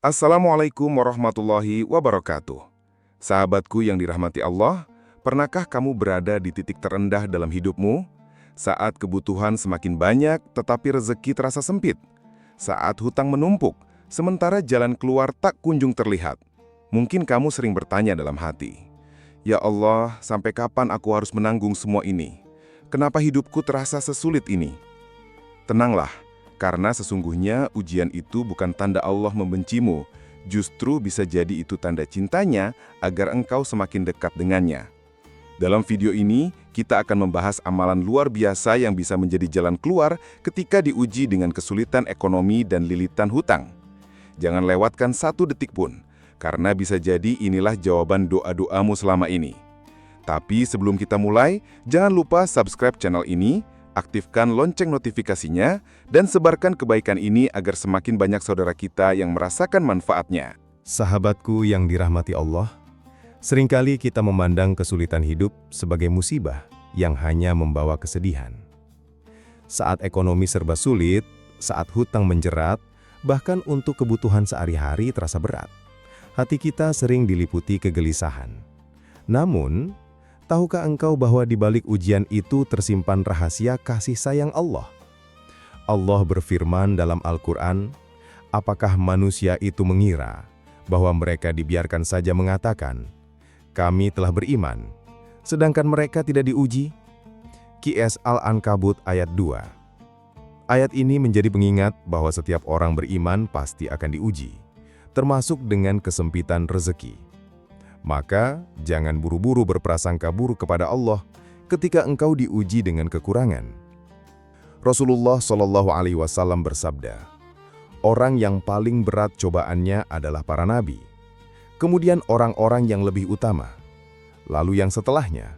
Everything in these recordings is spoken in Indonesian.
Assalamualaikum warahmatullahi wabarakatuh. Sahabatku yang dirahmati Allah, pernahkah kamu berada di titik terendah dalam hidupmu? Saat kebutuhan semakin banyak tetapi rezeki terasa sempit. Saat hutang menumpuk, sementara jalan keluar tak kunjung terlihat. Mungkin kamu sering bertanya dalam hati, "Ya Allah, sampai kapan aku harus menanggung semua ini? Kenapa hidupku terasa sesulit ini?" Tenanglah, karena sesungguhnya ujian itu bukan tanda Allah membencimu, justru bisa jadi itu tanda cintanya agar engkau semakin dekat dengannya. Dalam video ini, kita akan membahas amalan luar biasa yang bisa menjadi jalan keluar ketika diuji dengan kesulitan ekonomi dan lilitan hutang. Jangan lewatkan satu detik pun, karena bisa jadi inilah jawaban doa-doamu selama ini. Tapi sebelum kita mulai, jangan lupa subscribe channel ini, aktifkan lonceng notifikasinya, dan sebarkan kebaikan ini agar semakin banyak saudara kita yang merasakan manfaatnya. Sahabatku yang dirahmati Allah, seringkali kita memandang kesulitan hidup sebagai musibah yang hanya membawa kesedihan. Saat ekonomi serba sulit, saat hutang menjerat, bahkan untuk kebutuhan sehari-hari terasa berat, hati kita sering diliputi kegelisahan. Namun, tahukah engkau bahwa di balik ujian itu tersimpan rahasia kasih sayang Allah? Allah berfirman dalam Al-Quran, "Apakah manusia itu mengira bahwa mereka dibiarkan saja mengatakan, 'Kami telah beriman,' sedangkan mereka tidak diuji?" QS Al-Ankabut ayat 2. Ayat ini menjadi pengingat bahwa setiap orang beriman pasti akan diuji, termasuk dengan kesempitan rezeki. Maka, jangan buru-buru berprasangka buruk kepada Allah ketika engkau diuji dengan kekurangan. Rasulullah Shallallahu Alaihi Wasallam bersabda, "Orang yang paling berat cobaannya adalah para nabi, kemudian orang-orang yang lebih utama, lalu yang setelahnya.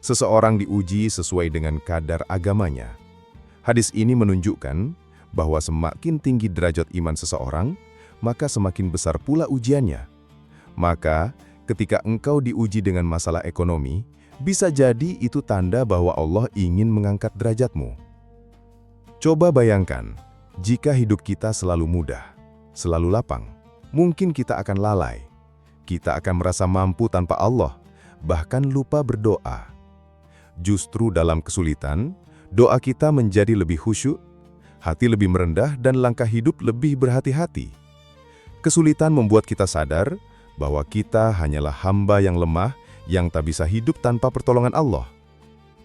Seseorang diuji sesuai dengan kadar agamanya." Hadis ini menunjukkan bahwa semakin tinggi derajat iman seseorang, maka semakin besar pula ujiannya. Maka, ketika engkau diuji dengan masalah ekonomi, bisa jadi itu tanda bahwa Allah ingin mengangkat derajatmu. Coba bayangkan, jika hidup kita selalu mudah, selalu lapang, mungkin kita akan lalai. Kita akan merasa mampu tanpa Allah, bahkan lupa berdoa. Justru dalam kesulitan, doa kita menjadi lebih khusyuk, hati lebih merendah, dan langkah hidup lebih berhati-hati. Kesulitan membuat kita sadar bahwa kita hanyalah hamba yang lemah yang tak bisa hidup tanpa pertolongan Allah.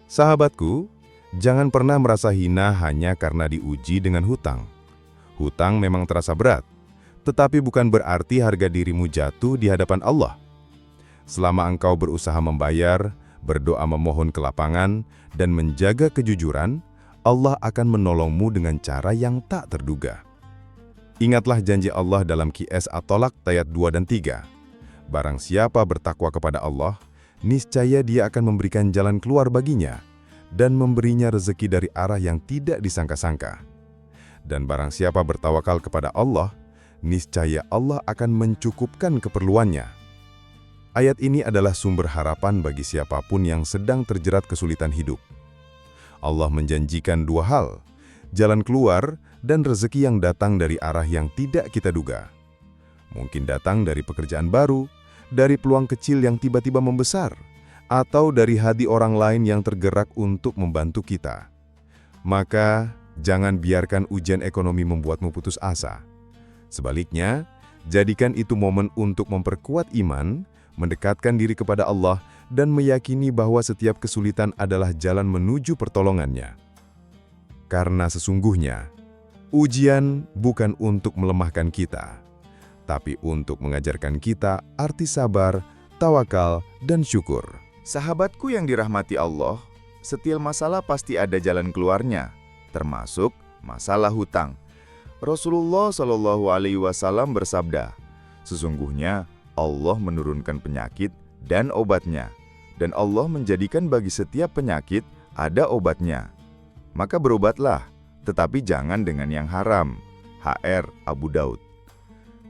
Sahabatku, jangan pernah merasa hina hanya karena diuji dengan hutang. Hutang memang terasa berat, tetapi bukan berarti harga dirimu jatuh di hadapan Allah. Selama engkau berusaha membayar, berdoa memohon kelapangan, dan menjaga kejujuran, Allah akan menolongmu dengan cara yang tak terduga. Ingatlah janji Allah dalam QS At-Tolak ayat 2 dan 3. Barang siapa bertakwa kepada Allah, niscaya Dia akan memberikan jalan keluar baginya dan memberinya rezeki dari arah yang tidak disangka-sangka. Dan barang siapa bertawakal kepada Allah, niscaya Allah akan mencukupkan keperluannya. Ayat ini adalah sumber harapan bagi siapapun yang sedang terjerat kesulitan hidup. Allah menjanjikan dua hal, jalan keluar dan rezeki yang datang dari arah yang tidak kita duga. Mungkin datang dari pekerjaan baru, dari peluang kecil yang tiba-tiba membesar, atau dari hati orang lain yang tergerak untuk membantu kita. Maka, jangan biarkan ujian ekonomi membuatmu putus asa. Sebaliknya, jadikan itu momen untuk memperkuat iman, mendekatkan diri kepada Allah, dan meyakini bahwa setiap kesulitan adalah jalan menuju pertolongannya. Karena sesungguhnya, ujian bukan untuk melemahkan kita, tapi untuk mengajarkan kita arti sabar, tawakal, dan syukur. Sahabatku yang dirahmati Allah, setiap masalah pasti ada jalan keluarnya, termasuk masalah hutang. Rasulullah Shallallahu Alaihi Wasallam bersabda, "Sesungguhnya Allah menurunkan penyakit dan obatnya, dan Allah menjadikan bagi setiap penyakit ada obatnya. Maka berobatlah, tetapi jangan dengan yang haram." HR Abu Daud.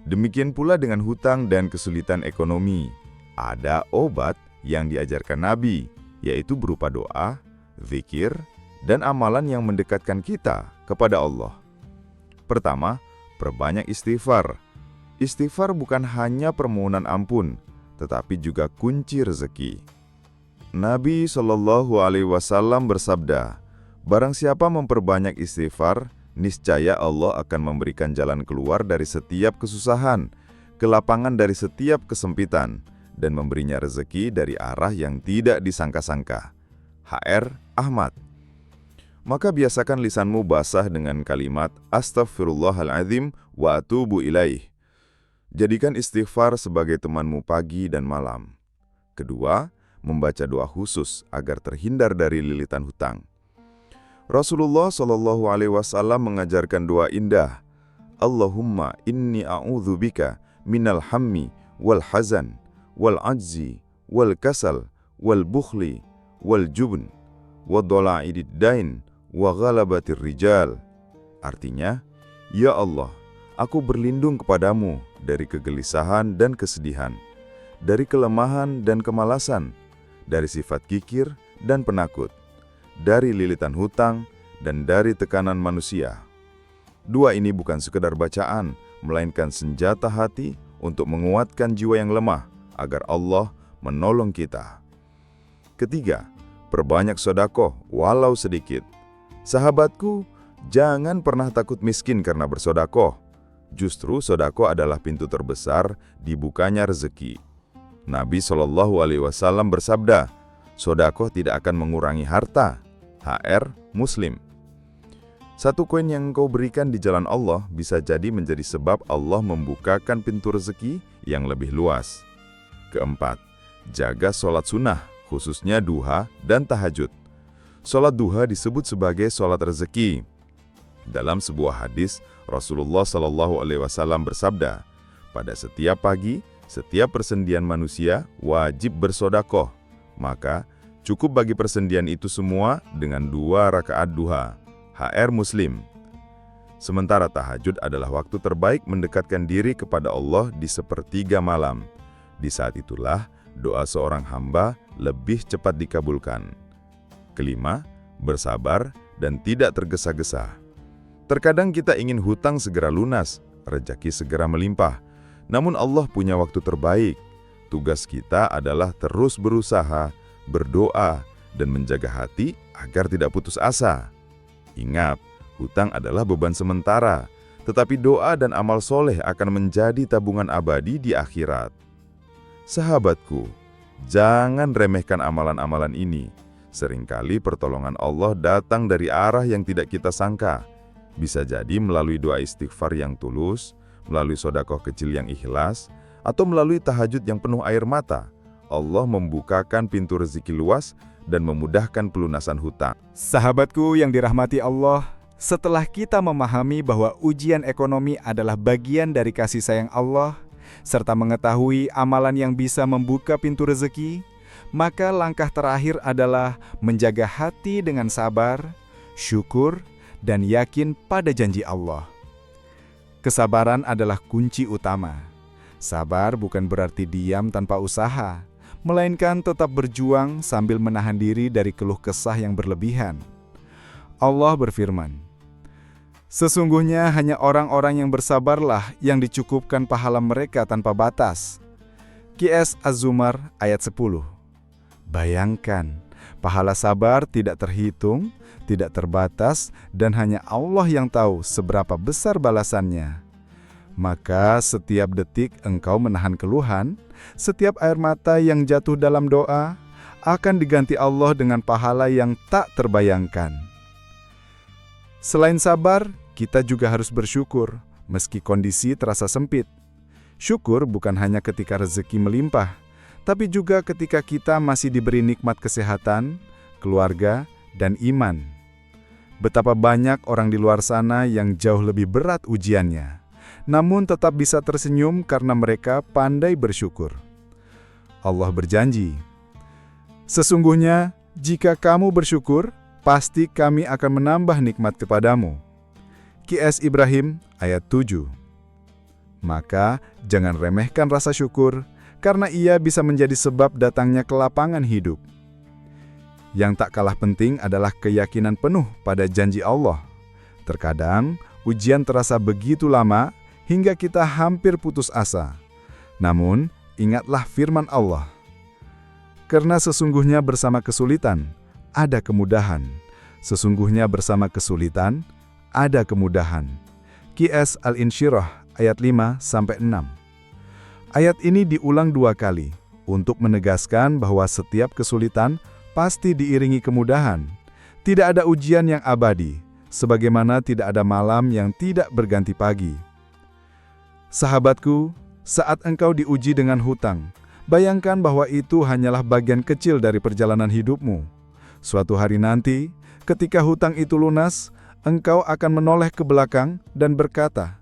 Demikian pula dengan hutang dan kesulitan ekonomi. Ada obat yang diajarkan Nabi, yaitu berupa doa, zikir, dan amalan yang mendekatkan kita kepada Allah. Pertama, perbanyak istighfar. Istighfar bukan hanya permohonan ampun, tetapi juga kunci rezeki. Nabi Shallallahu Alaihi Wasallam bersabda, "Barang siapa memperbanyak istighfar, niscaya Allah akan memberikan jalan keluar dari setiap kesusahan, kelapangan dari setiap kesempitan, dan memberinya rezeki dari arah yang tidak disangka-sangka." HR Ahmad. Maka biasakan lisanmu basah dengan kalimat Astaghfirullahaladzim wa atubu ilaih. Jadikan istighfar sebagai temanmu pagi dan malam. Kedua, membaca doa khusus agar terhindar dari lilitan hutang. Rasulullah Shallallahu Alaihi Wasallam mengajarkan doa indah. Allahumma inni a'udzubika minal hammi wal hazan wal ajzi wal kasal wal bukhli wal jubn wa dola'idid dain wa ghalabatir rijal. Artinya, ya Allah, aku berlindung kepadamu dari kegelisahan dan kesedihan, dari kelemahan dan kemalasan, dari sifat kikir dan penakut, dari lilitan hutang, dan dari tekanan manusia. Dua ini bukan sekedar bacaan, melainkan senjata hati untuk menguatkan jiwa yang lemah, agar Allah menolong kita. Ketiga, perbanyak sedekah walau sedikit. Sahabatku, jangan pernah takut miskin karena bersedekah. Justru sedekah adalah pintu terbesar dibukanya rezeki. Nabi Shallallahu Alaihi Wasallam bersabda, sedekah tidak akan mengurangi harta. HR Muslim. Satu koin yang engkau berikan di jalan Allah bisa jadi menjadi sebab Allah membukakan pintu rezeki yang lebih luas. Keempat, jaga sholat sunnah, khususnya duha dan tahajud. Sholat duha disebut sebagai sholat rezeki. Dalam sebuah hadis, Rasulullah Shallallahu Alaihi Wasallam bersabda, pada setiap pagi, setiap persendian manusia wajib bersedekah. Maka, cukup bagi persendian itu semua dengan 2 rakaat duha. HR Muslim. Sementara tahajud adalah waktu terbaik mendekatkan diri kepada Allah di sepertiga malam. Di saat itulah, doa seorang hamba lebih cepat dikabulkan. Kelima, bersabar dan tidak tergesa-gesa. Terkadang kita ingin hutang segera lunas, rezeki segera melimpah. Namun Allah punya waktu terbaik. Tugas kita adalah terus berusaha, berdoa, dan menjaga hati agar tidak putus asa. Ingat, hutang adalah beban sementara, tetapi doa dan amal soleh akan menjadi tabungan abadi di akhirat. Sahabatku, jangan remehkan amalan-amalan ini. Seringkali pertolongan Allah datang dari arah yang tidak kita sangka. Bisa jadi melalui doa istighfar yang tulus, melalui sedekah kecil yang ikhlas, atau melalui tahajud yang penuh air mata. Allah membukakan pintu rezeki luas dan memudahkan pelunasan hutang. Sahabatku yang dirahmati Allah, setelah kita memahami bahwa ujian ekonomi adalah bagian dari kasih sayang Allah, serta mengetahui amalan yang bisa membuka pintu rezeki, maka langkah terakhir adalah menjaga hati dengan sabar, syukur, dan yakin pada janji Allah. Kesabaran adalah kunci utama. Sabar bukan berarti diam tanpa usaha, melainkan tetap berjuang sambil menahan diri dari keluh kesah yang berlebihan. Allah berfirman, "Sesungguhnya hanya orang-orang yang bersabarlah yang dicukupkan pahala mereka tanpa batas." QS Az-Zumar ayat 10. Bayangkan, pahala sabar tidak terhitung, tidak terbatas, dan hanya Allah yang tahu seberapa besar balasannya. Maka setiap detik engkau menahan keluhan, setiap air mata yang jatuh dalam doa, akan diganti Allah dengan pahala yang tak terbayangkan. Selain sabar, kita juga harus bersyukur, meski kondisi terasa sempit. Syukur bukan hanya ketika rezeki melimpah, tapi juga ketika kita masih diberi nikmat kesehatan, keluarga, dan iman. Betapa banyak orang di luar sana yang jauh lebih berat ujiannya, namun tetap bisa tersenyum karena mereka pandai bersyukur. Allah berjanji, "Sesungguhnya, jika kamu bersyukur, pasti kami akan menambah nikmat kepadamu." QS Ibrahim ayat 7. Maka jangan remehkan rasa syukur, karena ia bisa menjadi sebab datangnya kelapangan hidup. Yang tak kalah penting adalah keyakinan penuh pada janji Allah. Terkadang, ujian terasa begitu lama, hingga kita hampir putus asa. Namun, ingatlah firman Allah. Karena sesungguhnya bersama kesulitan, ada kemudahan. Sesungguhnya bersama kesulitan, ada kemudahan. Qiyas Al-Insyirah ayat 5-6. Ayat ini diulang 2 kali untuk menegaskan bahwa setiap kesulitan pasti diiringi kemudahan. Tidak ada ujian yang abadi, sebagaimana tidak ada malam yang tidak berganti pagi. Sahabatku, saat engkau diuji dengan hutang, bayangkan bahwa itu hanyalah bagian kecil dari perjalanan hidupmu. Suatu hari nanti, ketika hutang itu lunas, engkau akan menoleh ke belakang dan berkata,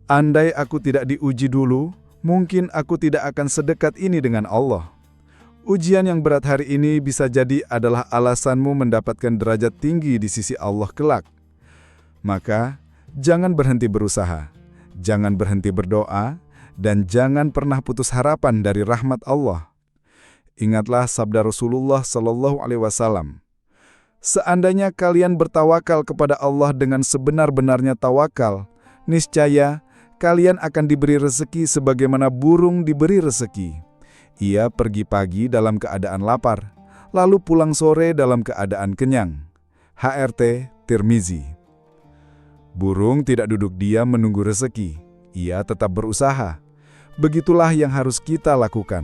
"Andai aku tidak diuji dulu, mungkin aku tidak akan sedekat ini dengan Allah." Ujian yang berat hari ini bisa jadi adalah alasanmu mendapatkan derajat tinggi di sisi Allah kelak. Maka, jangan berhenti berusaha, jangan berhenti berdoa, dan jangan pernah putus harapan dari rahmat Allah. Ingatlah sabda Rasulullah SAW, "Seandainya kalian bertawakal kepada Allah dengan sebenar-benarnya tawakal, niscaya kalian akan diberi rezeki sebagaimana burung diberi rezeki. Ia pergi pagi dalam keadaan lapar, lalu pulang sore dalam keadaan kenyang." HRT Tirmizi. Burung tidak duduk diam menunggu rezeki, ia tetap berusaha. Begitulah yang harus kita lakukan.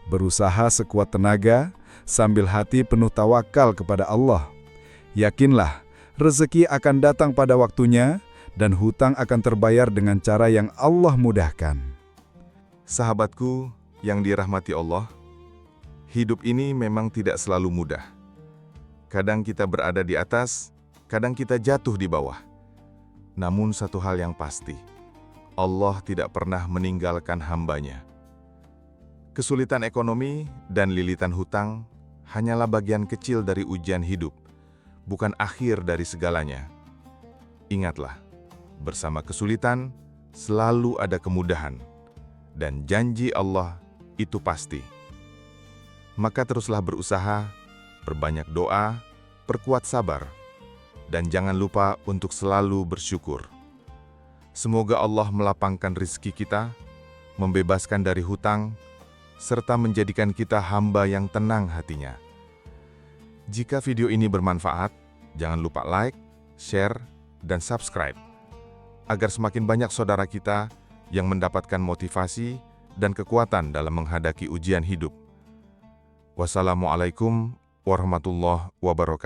Berusaha sekuat tenaga, sambil hati penuh tawakal kepada Allah. Yakinlah, rezeki akan datang pada waktunya, dan hutang akan terbayar dengan cara yang Allah mudahkan. Sahabatku yang dirahmati Allah, hidup ini memang tidak selalu mudah. Kadang kita berada di atas, kadang kita jatuh di bawah. Namun satu hal yang pasti, Allah tidak pernah meninggalkan hamba-Nya. Kesulitan ekonomi dan lilitan hutang hanyalah bagian kecil dari ujian hidup, bukan akhir dari segalanya. Ingatlah, bersama kesulitan selalu ada kemudahan, dan janji Allah itu pasti. Maka teruslah berusaha, perbanyak doa, perkuat sabar, dan jangan lupa untuk selalu bersyukur. Semoga Allah melapangkan rezeki kita, membebaskan dari hutang, serta menjadikan kita hamba yang tenang hatinya. Jika video ini bermanfaat, jangan lupa like, share, dan subscribe, agar semakin banyak saudara kita yang mendapatkan motivasi dan kekuatan dalam menghadapi ujian hidup. Wassalamualaikum warahmatullahi wabarakatuh.